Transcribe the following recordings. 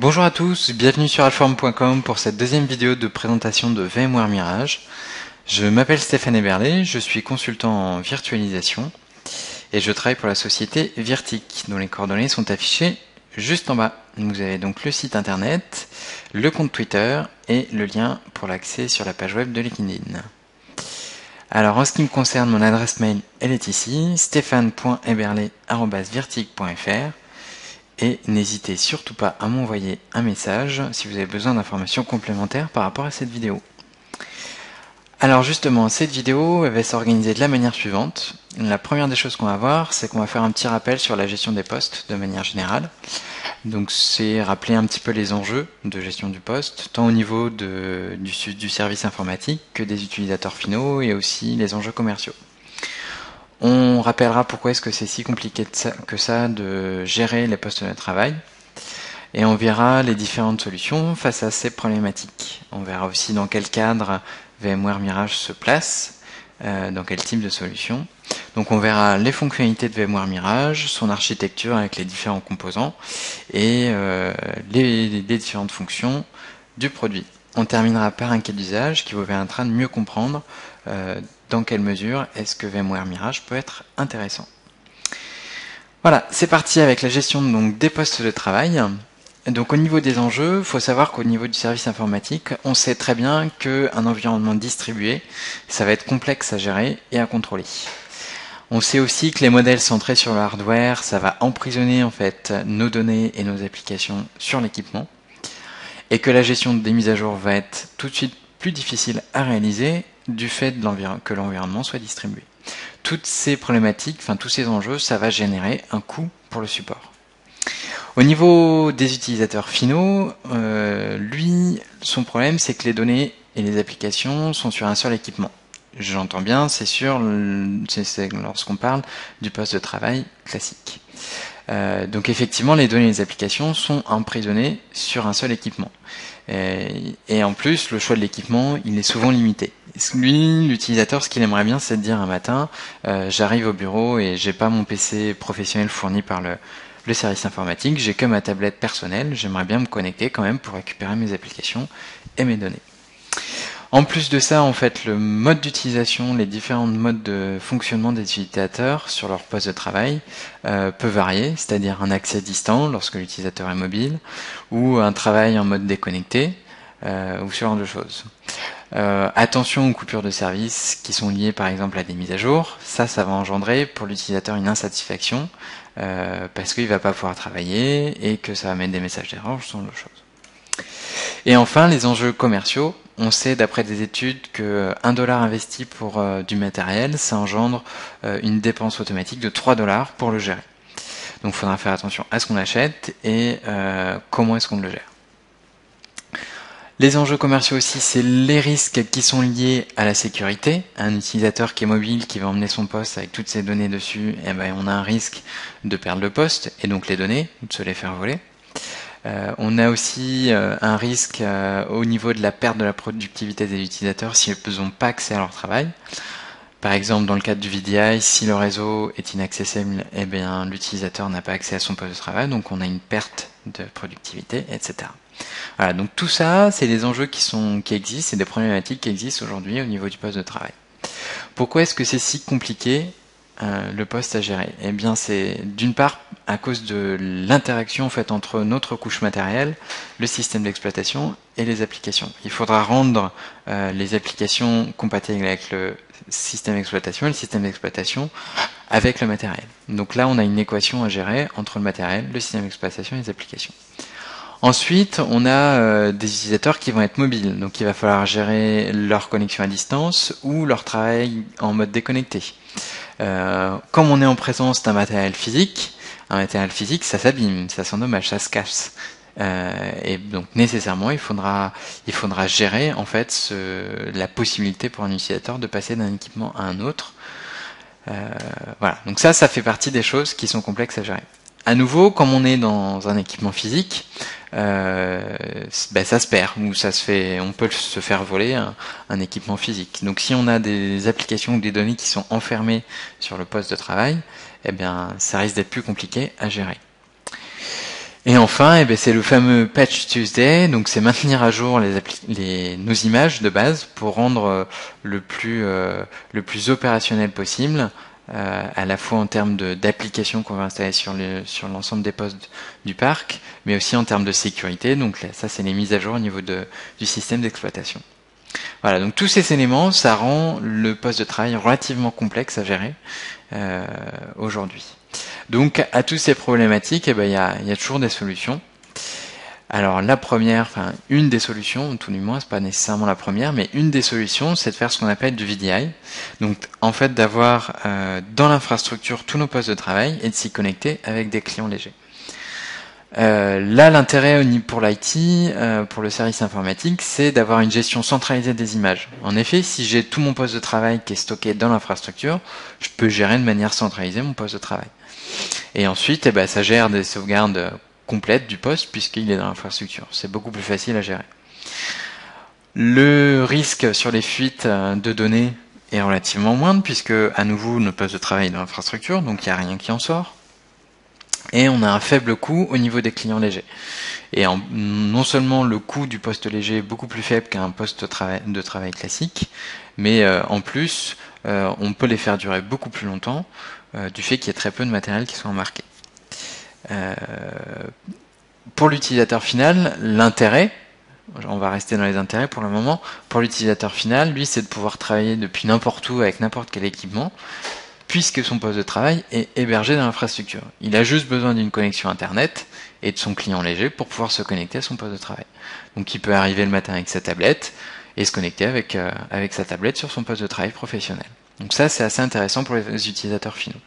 Bonjour à tous, bienvenue sur Alform.com pour cette deuxième vidéo de présentation de VMware Mirage. Je m'appelle Stéphane Eberlé, je suis consultant en virtualisation et je travaille pour la société Virtic, dont les coordonnées sont affichées juste en bas. Vous avez donc le site internet, le compte Twitter et le lien pour l'accès sur la page web de LinkedIn. Alors en ce qui me concerne, mon adresse mail elle est ici, stéphane.eberlé@virtic.fr. Et n'hésitez surtout pas à m'envoyer un message si vous avez besoin d'informations complémentaires par rapport à cette vidéo. Alors justement, cette vidéo elle va s'organiser de la manière suivante. La première des choses qu'on va voir, c'est qu'on va faire un petit rappel sur la gestion des postes de manière générale. Donc c'est rappeler un petit peu les enjeux de gestion du poste, tant au niveau du service informatique que des utilisateurs finaux et aussi les enjeux commerciaux. On rappellera pourquoi est-ce que c'est si compliqué que ça de gérer les postes de travail. Et on verra les différentes solutions face à ces problématiques. On verra aussi dans quel cadre VMware Mirage se place, dans quel type de solution. Donc on verra les fonctionnalités de VMware Mirage, son architecture avec les différents composants et les différentes fonctions du produit. On terminera par un cas d'usage qui vous permettra de mieux comprendre dans quelle mesure est-ce que VMware Mirage peut être intéressant. Voilà, c'est parti avec la gestion donc, des postes de travail. Donc au niveau des enjeux, il faut savoir qu'au niveau du service informatique, on sait très bien qu'un environnement distribué, ça va être complexe à gérer et à contrôler. On sait aussi que les modèles centrés sur le hardware, ça va emprisonner en fait nos données et nos applications sur l'équipement, et que la gestion des mises à jour va être tout de suite plus difficile à réaliser du fait que l'environnement soit distribué. Toutes ces problématiques, tous ces enjeux, ça va générer un coût pour le support. Au niveau des utilisateurs finaux, lui, son problème, c'est que les données et les applications sont sur un seul équipement. J'entends bien, c'est lorsqu'on parle du poste de travail classique. Donc effectivement, les données et les applications sont emprisonnées sur un seul équipement. Et en plus, le choix de l'équipement, il est souvent limité. Lui, l'utilisateur, ce qu'il aimerait bien, c'est de dire un matin, j'arrive au bureau et j'ai pas mon PC professionnel fourni par le service informatique, j'ai que ma tablette personnelle, j'aimerais bien me connecter quand même pour récupérer mes applications et mes données. En plus de ça, en fait, le mode d'utilisation, les différents modes de fonctionnement des utilisateurs sur leur poste de travail peut varier, c'est-à-dire un accès distant lorsque l'utilisateur est mobile, ou un travail en mode déconnecté, ou ce genre de choses. Attention aux coupures de service qui sont liées par exemple à des mises à jour, ça va engendrer pour l'utilisateur une insatisfaction, parce qu'il ne va pas pouvoir travailler et que ça va mettre des messages d'erreur, ce genre de choses. Et enfin, les enjeux commerciaux. On sait d'après des études que $1 investi pour du matériel, ça engendre une dépense automatique de $3 pour le gérer. Donc il faudra faire attention à ce qu'on achète et comment est-ce qu'on le gère. Les enjeux commerciaux aussi, c'est les risques qui sont liés à la sécurité. Un utilisateur qui est mobile, qui va emmener son poste avec toutes ses données dessus, eh ben, on a un risque de perdre le poste et donc les données, ou de se les faire voler. On a aussi un risque au niveau de la perte de la productivité des utilisateurs s'ils n'ont pas accès à leur travail. Par exemple, dans le cadre du VDI, si le réseau est inaccessible, eh bien, l'utilisateur n'a pas accès à son poste de travail, donc on a une perte de productivité, etc. Voilà, donc tout ça, c'est des enjeux qui existent, c'est des problématiques qui existent aujourd'hui au niveau du poste de travail. Pourquoi est-ce que c'est si compliqué le poste à gérer? Eh bien, c'est d'une part à cause de l'interaction en fait entre notre couche matérielle, le système d'exploitation et les applications. Il faudra rendre les applications compatibles avec le système d'exploitation et le système d'exploitation avec le matériel. Donc là, on a une équation à gérer entre le matériel, le système d'exploitation et les applications. Ensuite, on a des utilisateurs qui vont être mobiles, donc il va falloir gérer leur connexion à distance ou leur travail en mode déconnecté. Comme on est en présence d'un matériel physique, ça s'abîme, ça s'endommage, ça se casse. Et donc nécessairement, il faudra gérer en fait la possibilité pour un utilisateur de passer d'un équipement à un autre. Voilà, donc ça fait partie des choses qui sont complexes à gérer. À nouveau, comme on est dans un équipement physique, ça se perd ou on peut se faire voler un équipement physique. Donc si on a des applications ou des données qui sont enfermées sur le poste de travail, eh bien ça risque d'être plus compliqué à gérer. Et enfin, c'est le fameux Patch Tuesday, donc c'est maintenir à jour nos images de base pour rendre le plus opérationnel possible, à la fois en termes d'applications qu'on va installer sur l'ensemble des postes du parc, mais aussi en termes de sécurité. Donc là, ça, c'est les mises à jour au niveau du système d'exploitation. Voilà, donc tous ces éléments, ça rend le poste de travail relativement complexe à gérer aujourd'hui. Donc à toutes ces problématiques, il y a toujours des solutions. Alors la première, une des solutions, tout du moins, c'est pas nécessairement la première, mais une des solutions, c'est de faire ce qu'on appelle du VDI. Donc en fait d'avoir dans l'infrastructure tous nos postes de travail et de s'y connecter avec des clients légers. Là, l'intérêt pour l'IT, pour le service informatique, c'est d'avoir une gestion centralisée des images. En effet, si j'ai tout mon poste de travail qui est stocké dans l'infrastructure, je peux gérer de manière centralisée mon poste de travail. Et ensuite, ça gère des sauvegardes complètes du poste puisqu'il est dans l'infrastructure. C'est beaucoup plus facile à gérer. Le risque sur les fuites de données est relativement moindre puisque, à nouveau, notre poste de travail est dans l'infrastructure, donc il n'y a rien qui en sort. Et on a un faible coût au niveau des clients légers. Et non seulement le coût du poste léger est beaucoup plus faible qu'un poste de travail classique, mais en plus, on peut les faire durer beaucoup plus longtemps du fait qu'il y ait très peu de matériel qui soit embarqué. Pour l'utilisateur final, l'intérêt, on va rester dans les intérêts pour le moment, pour l'utilisateur final, lui, c'est de pouvoir travailler depuis n'importe où avec n'importe quel équipement, puisque son poste de travail est hébergé dans l'infrastructure. Il a juste besoin d'une connexion Internet et de son client léger pour pouvoir se connecter à son poste de travail. Donc il peut arriver le matin avec sa tablette et se connecter avec sa tablette sur son poste de travail professionnel. Donc ça, c'est assez intéressant pour les utilisateurs finaux.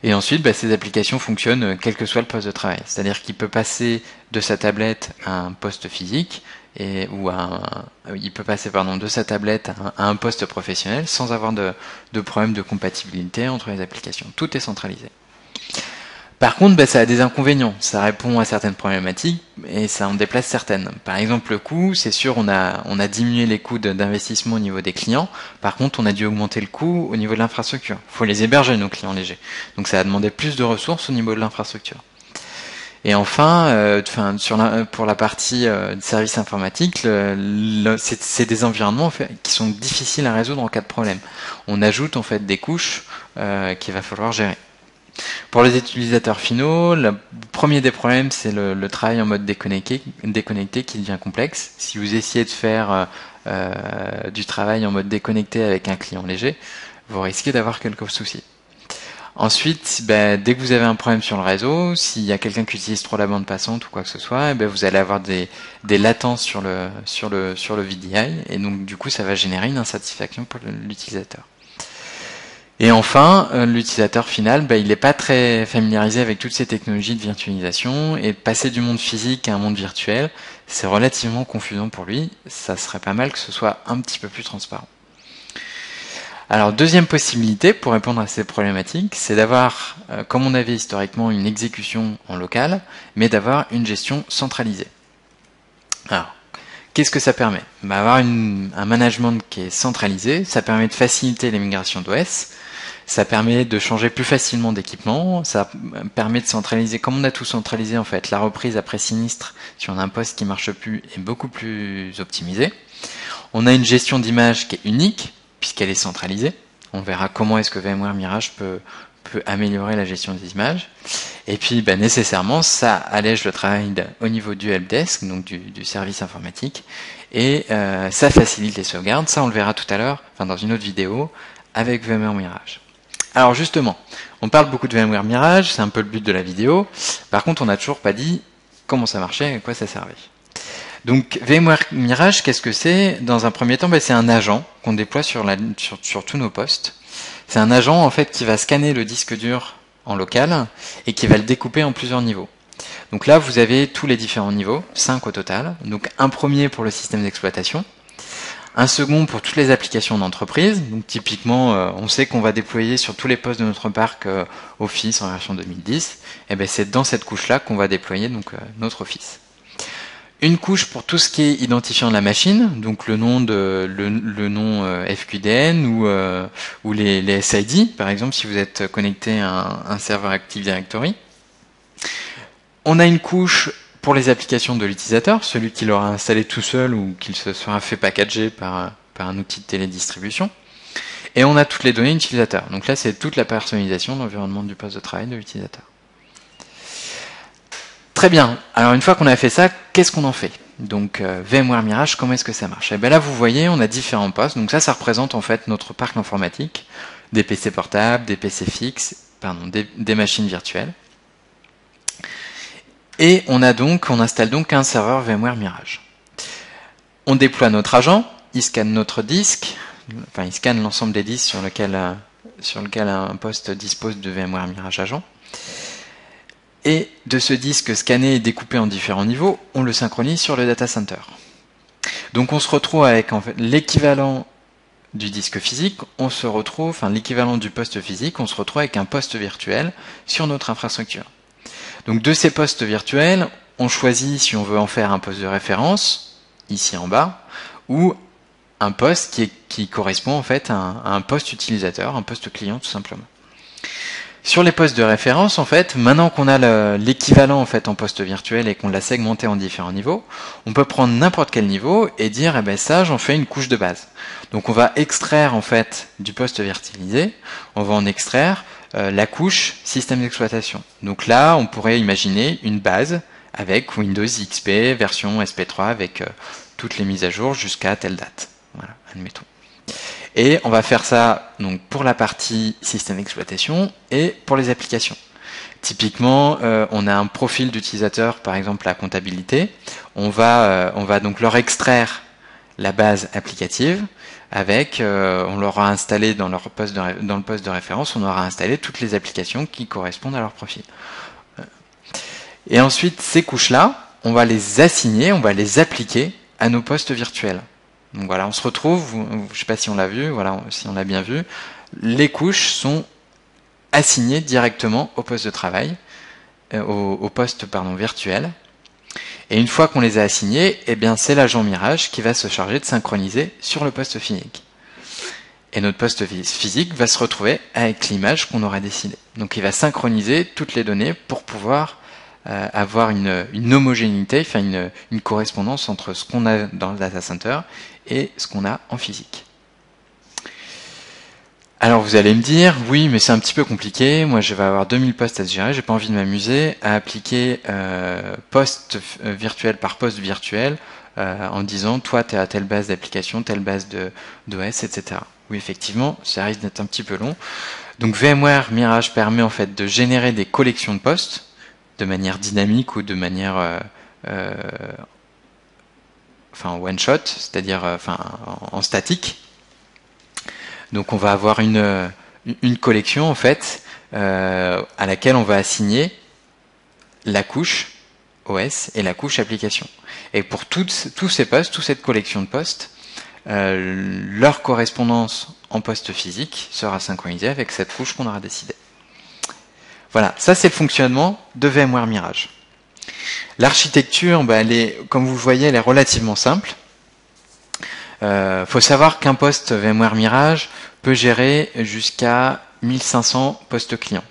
Et ensuite, ces applications fonctionnent quel que soit le poste de travail. C'est-à-dire qu'il peut passer de sa tablette à un poste physique, il peut passer de sa tablette à un poste professionnel sans avoir de problème de compatibilité entre les applications. Tout est centralisé. Par contre, ça a des inconvénients. Ça répond à certaines problématiques et ça en déplace certaines. Par exemple, le coût, c'est sûr, on a diminué les coûts d'investissement au niveau des clients. Par contre, on a dû augmenter le coût au niveau de l'infrastructure. Il faut les héberger, nos clients légers. Donc ça a demandé plus de ressources au niveau de l'infrastructure. Et enfin, pour la partie service informatique, c'est des environnements qui sont difficiles à résoudre en cas de problème. On ajoute en fait des couches qu'il va falloir gérer. Pour les utilisateurs finaux, le premier des problèmes, c'est le travail en mode déconnecté qui devient complexe. Si vous essayez de faire du travail en mode déconnecté avec un client léger, vous risquez d'avoir quelques soucis. Ensuite, dès que vous avez un problème sur le réseau, s'il y a quelqu'un qui utilise trop la bande passante ou quoi que ce soit, vous allez avoir des latences sur le VDI et donc du coup ça va générer une insatisfaction pour l'utilisateur. Et enfin, l'utilisateur final, il n'est pas très familiarisé avec toutes ces technologies de virtualisation et passer du monde physique à un monde virtuel, c'est relativement confusant pour lui. Ça serait pas mal que ce soit un petit peu plus transparent. Alors, deuxième possibilité pour répondre à ces problématiques, c'est d'avoir, comme on avait historiquement, une exécution en local, mais d'avoir une gestion centralisée. Alors, qu'est-ce que ça permet ? Avoir un management qui est centralisé, ça permet de faciliter les migrations d'OS, ça permet de changer plus facilement d'équipement, ça permet de centraliser, comme on a tout centralisé en fait, la reprise après sinistre sur un poste qui marche plus est beaucoup plus optimisée. On a une gestion d'image qui est unique, puisqu'elle est centralisée. On verra comment est-ce que VMware Mirage peut améliorer la gestion des images. Et puis nécessairement, ça allège le travail au niveau du helpdesk, donc du service informatique, et ça facilite les sauvegardes. Ça, on le verra tout à l'heure, dans une autre vidéo, avec VMware Mirage. Alors justement, on parle beaucoup de VMware Mirage, c'est un peu le but de la vidéo. Par contre, on n'a toujours pas dit comment ça marchait et à quoi ça servait. Donc VMware Mirage, qu'est-ce que c'est ? Dans un premier temps, c'est un agent qu'on déploie sur tous nos postes. C'est un agent en fait qui va scanner le disque dur en local et qui va le découper en plusieurs niveaux. Donc là, vous avez tous les différents niveaux, 5 au total. Donc un premier pour le système d'exploitation, un second pour toutes les applications d'entreprise. Donc typiquement, on sait qu'on va déployer sur tous les postes de notre parc Office en version 2010. Et c'est dans cette couche-là qu'on va déployer notre Office. Une couche pour tout ce qui est identifiant de la machine, donc le nom FQDN ou les SID, par exemple si vous êtes connecté à un serveur Active Directory. On a une couche pour les applications de l'utilisateur, celui qui l'aura installé tout seul ou qu'il se sera fait packager par un outil de télédistribution. Et on a toutes les données utilisateurs. Donc là, c'est toute la personnalisation de l'environnement du poste de travail de l'utilisateur. Très bien. Alors une fois qu'on a fait ça, qu'est-ce qu'on en fait? Donc VMware Mirage, comment est-ce que ça marche? Et bien là, vous voyez, on a différents postes. Donc ça représente en fait notre parc informatique, des PC portables, des PC fixes, pardon, des machines virtuelles. Et on installe donc un serveur VMware Mirage. On déploie notre agent, il scanne notre disque. Enfin, il scanne l'ensemble des disques sur lequel un poste dispose de VMware Mirage Agent. Et de ce disque scanné et découpé en différents niveaux, on le synchronise sur le data center. Donc on se retrouve avec en fait, l'équivalent du disque physique, l'équivalent du poste physique, on se retrouve avec un poste virtuel sur notre infrastructure. Donc de ces postes virtuels, on choisit si on veut en faire un poste de référence, ici en bas, ou un poste qui correspond en fait à un poste utilisateur, un poste client tout simplement. Sur les postes de référence, en fait, maintenant qu'on a l'équivalent en fait en poste virtuel et qu'on l'a segmenté en différents niveaux, on peut prendre n'importe quel niveau et dire ça, j'en fais une couche de base. Donc on va extraire en fait du poste virtualisé, on va en extraire la couche système d'exploitation. Donc là, on pourrait imaginer une base avec Windows XP version SP3 avec toutes les mises à jour jusqu'à telle date. Voilà, admettons. Et on va faire ça donc pour la partie système d'exploitation et pour les applications. Typiquement, on a un profil d'utilisateur, par exemple la comptabilité. On va donc leur extraire la base applicative avec, on leur a installé dans le poste de référence, on leur a installé toutes les applications qui correspondent à leur profil. Et ensuite, ces couches-là, on va les assigner, on va les appliquer à nos postes virtuels. Donc voilà, on se retrouve, je ne sais pas si on l'a vu, voilà, si on l'a bien vu, les couches sont assignées directement au poste de travail, au poste virtuel. Et une fois qu'on les a assignées, c'est l'agent Mirage qui va se charger de synchroniser sur le poste physique. Et notre poste physique va se retrouver avec l'image qu'on aura décidé. Donc il va synchroniser toutes les données pour pouvoir avoir une homogénéité, enfin une correspondance entre ce qu'on a dans le data center et ce qu'on a en physique. Alors vous allez me dire, oui, mais c'est un petit peu compliqué, moi je vais avoir 2000 postes à gérer, j'ai pas envie de m'amuser à appliquer poste virtuel par poste virtuel en disant, toi tu es à telle base d'application, telle base d'OS, etc. Oui, effectivement, ça risque d'être un petit peu long. Donc VMware Mirage permet en fait de générer des collections de postes de manière dynamique ou de manière one shot, c'est-à-dire en statique. Donc on va avoir une collection en fait à laquelle on va assigner la couche OS et la couche application. Et pour tous ces postes, toute cette collection de postes, leur correspondance en poste physique sera synchronisée avec cette couche qu'on aura décidée. Voilà, ça c'est le fonctionnement de VMware Mirage. L'architecture, comme vous le voyez, elle est relativement simple. Faut savoir qu'un poste VMware Mirage peut gérer jusqu'à 1500 postes clients.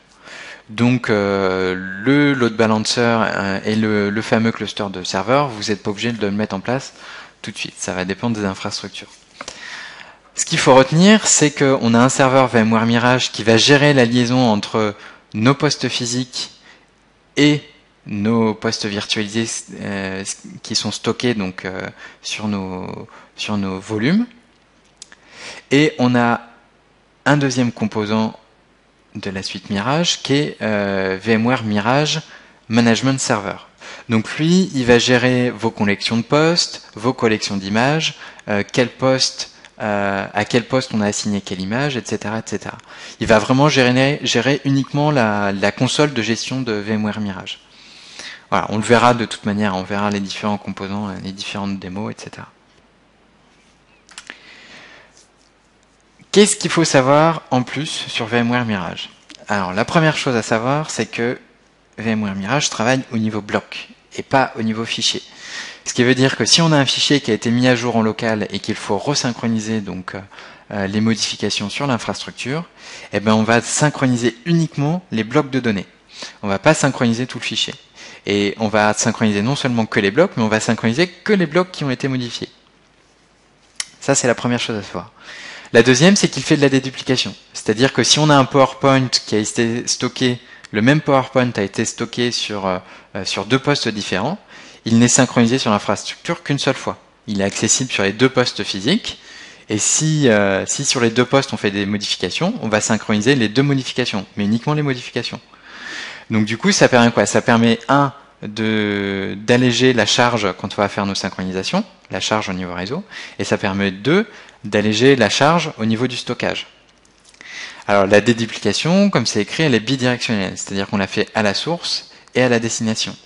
Donc le load balancer et le fameux cluster de serveurs, vous n'êtes pas obligé de le mettre en place tout de suite. Ça va dépendre des infrastructures. Ce qu'il faut retenir, c'est qu'on a un serveur VMware Mirage qui va gérer la liaison entre nos postes physiques et nos postes virtualisés qui sont stockés donc sur nos volumes. Et on a un deuxième composant de la suite Mirage qui est VMware Mirage Management Server. Donc lui, il va gérer vos collections de postes, vos collections d'images, à quel poste on a assigné quelle image, etc., etc. Il va vraiment gérer uniquement la console de gestion de VMware Mirage. Voilà, on le verra de toute manière, on verra les différents composants, les différentes démos, etc. Qu'est-ce qu'il faut savoir en plus sur VMware Mirage? Alors la première chose à savoir, c'est que VMware Mirage travaille au niveau bloc et pas au niveau fichier. Ce qui veut dire que si on a un fichier qui a été mis à jour en local et qu'il faut resynchroniser donc les modifications sur l'infrastructure, on va synchroniser uniquement les blocs de données. On ne va pas synchroniser tout le fichier. Et on va synchroniser non seulement que les blocs, mais on va synchroniser que les blocs qui ont été modifiés. Ça, c'est la première chose à savoir. La deuxième, c'est qu'il fait de la déduplication. C'est-à-dire que si on a un PowerPoint qui a été stocké, le même PowerPoint a été stocké sur 2 postes différents, il n'est synchronisé sur l'infrastructure qu'une seule fois. Il est accessible sur les 2 postes physiques. Et si sur les 2 postes on fait des modifications, on va synchroniser les 2 modifications, mais uniquement les modifications. Donc du coup, ça permet quoi? Ça permet d'alléger la charge quand on va faire nos synchronisations, la charge au niveau réseau, et ça permet d'alléger la charge au niveau du stockage. Alors la déduplication, comme c'est écrit, elle est bidirectionnelle, c'est-à-dire qu'on la fait à la source et à la destination.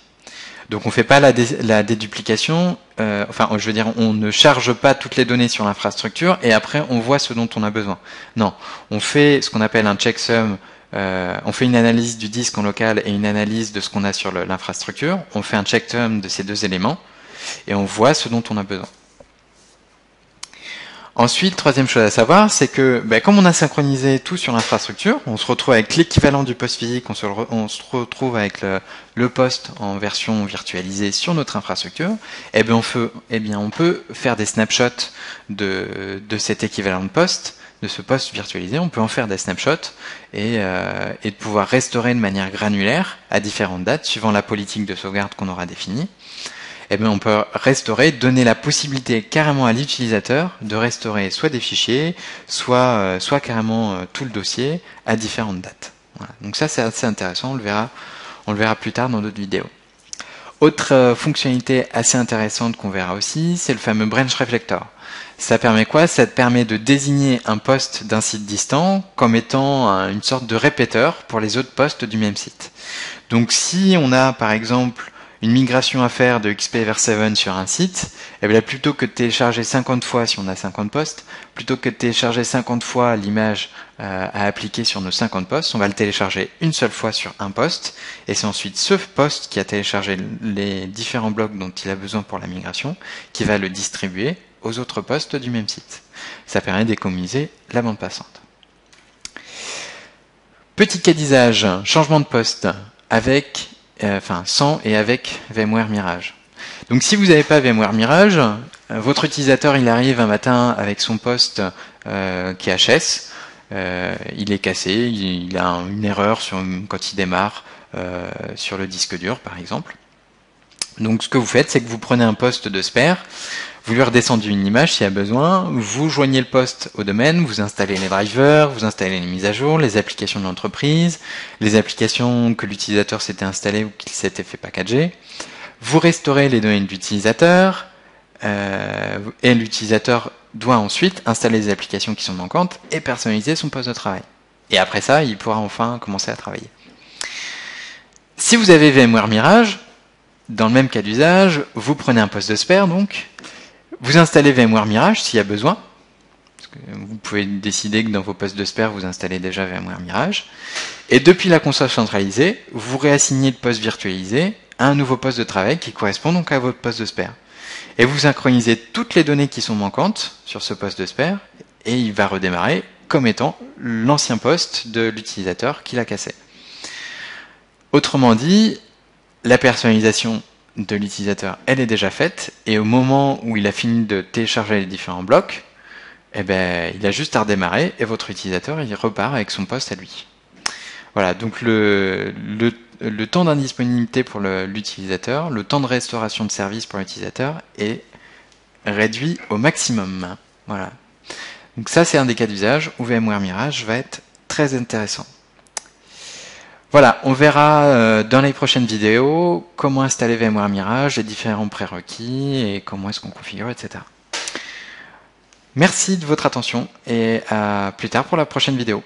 Donc on ne fait pas la déduplication, je veux dire, on ne charge pas toutes les données sur l'infrastructure et après on voit ce dont on a besoin. Non, on fait ce qu'on appelle un checksum, on fait une analyse du disque en local et une analyse de ce qu'on a sur l'infrastructure, on fait un checksum de ces 2 éléments et on voit ce dont on a besoin. Ensuite, troisième chose à savoir, c'est que comme on a synchronisé tout sur l'infrastructure, on se retrouve avec l'équivalent du poste physique, on se retrouve avec le poste en version virtualisée sur notre infrastructure, et on peut faire des snapshots de cet équivalent de poste, de ce poste virtualisé, on peut en faire des snapshots et de pouvoir restaurer de manière granulaire à différentes dates, suivant la politique de sauvegarde qu'on aura définie. On peut restaurer, donner la possibilité carrément à l'utilisateur de restaurer soit des fichiers, soit carrément tout le dossier à différentes dates. Voilà. Donc ça c'est assez intéressant, on le verra plus tard dans d'autres vidéos. Autre fonctionnalité assez intéressante qu'on verra aussi, c'est le fameux Branch Reflector. Ça permet quoi? Ça permet de désigner un poste d'un site distant comme étant une sorte de répéteur pour les autres postes du même site. Donc si on a par exemple une migration à faire de XP vers 7 sur un site, plutôt que de télécharger 50 fois, si on a 50 postes, plutôt que de télécharger 50 fois l'image à appliquer sur nos 50 postes, on va le télécharger une seule fois sur un poste, et c'est ensuite ce poste qui a téléchargé les différents blocs dont il a besoin pour la migration, qui va le distribuer aux autres postes du même site. Ça permet d'économiser la bande passante. Petit cas d'usage, changement de poste avec sans et avec VMware Mirage. Donc si vous n'avez pas VMware Mirage, votre utilisateur il arrive un matin avec son poste qui est HS, il est cassé, il a une erreur quand il démarre sur le disque dur par exemple. Donc ce que vous faites, c'est que vous prenez un poste de spare, vous lui redescendez une image s'il y a besoin, vous joignez le poste au domaine, vous installez les drivers, vous installez les mises à jour, les applications de l'entreprise, les applications que l'utilisateur s'était installé ou qu'il s'était fait packager, vous restaurez les données de l'utilisateur, et l'utilisateur doit ensuite installer les applications qui sont manquantes et personnaliser son poste de travail. Et après ça, il pourra enfin commencer à travailler. Si vous avez VMware Mirage, dans le même cas d'usage, vous prenez un poste de spare donc, vous installez VMware Mirage s'il y a besoin. Parce que vous pouvez décider que dans vos postes de spare, vous installez déjà VMware Mirage. Et depuis la console centralisée, vous réassignez le poste virtualisé à un nouveau poste de travail qui correspond donc à votre poste de spare. Et vous synchronisez toutes les données qui sont manquantes sur ce poste de spare et il va redémarrer comme étant l'ancien poste de l'utilisateur qui l'a cassé. Autrement dit, la personnalisation de l'utilisateur, elle est déjà faite, et au moment où il a fini de télécharger les différents blocs, il a juste à redémarrer, et votre utilisateur, il repart avec son poste à lui. Voilà, donc le temps d'indisponibilité pour l'utilisateur, le temps de restauration de service pour l'utilisateur est réduit au maximum. Voilà. Donc ça, c'est un des cas d'usage où VMware Mirage va être très intéressant. Voilà, on verra dans les prochaines vidéos comment installer VMware Mirage, les différents prérequis et comment est-ce qu'on configure, etc. Merci de votre attention et à plus tard pour la prochaine vidéo.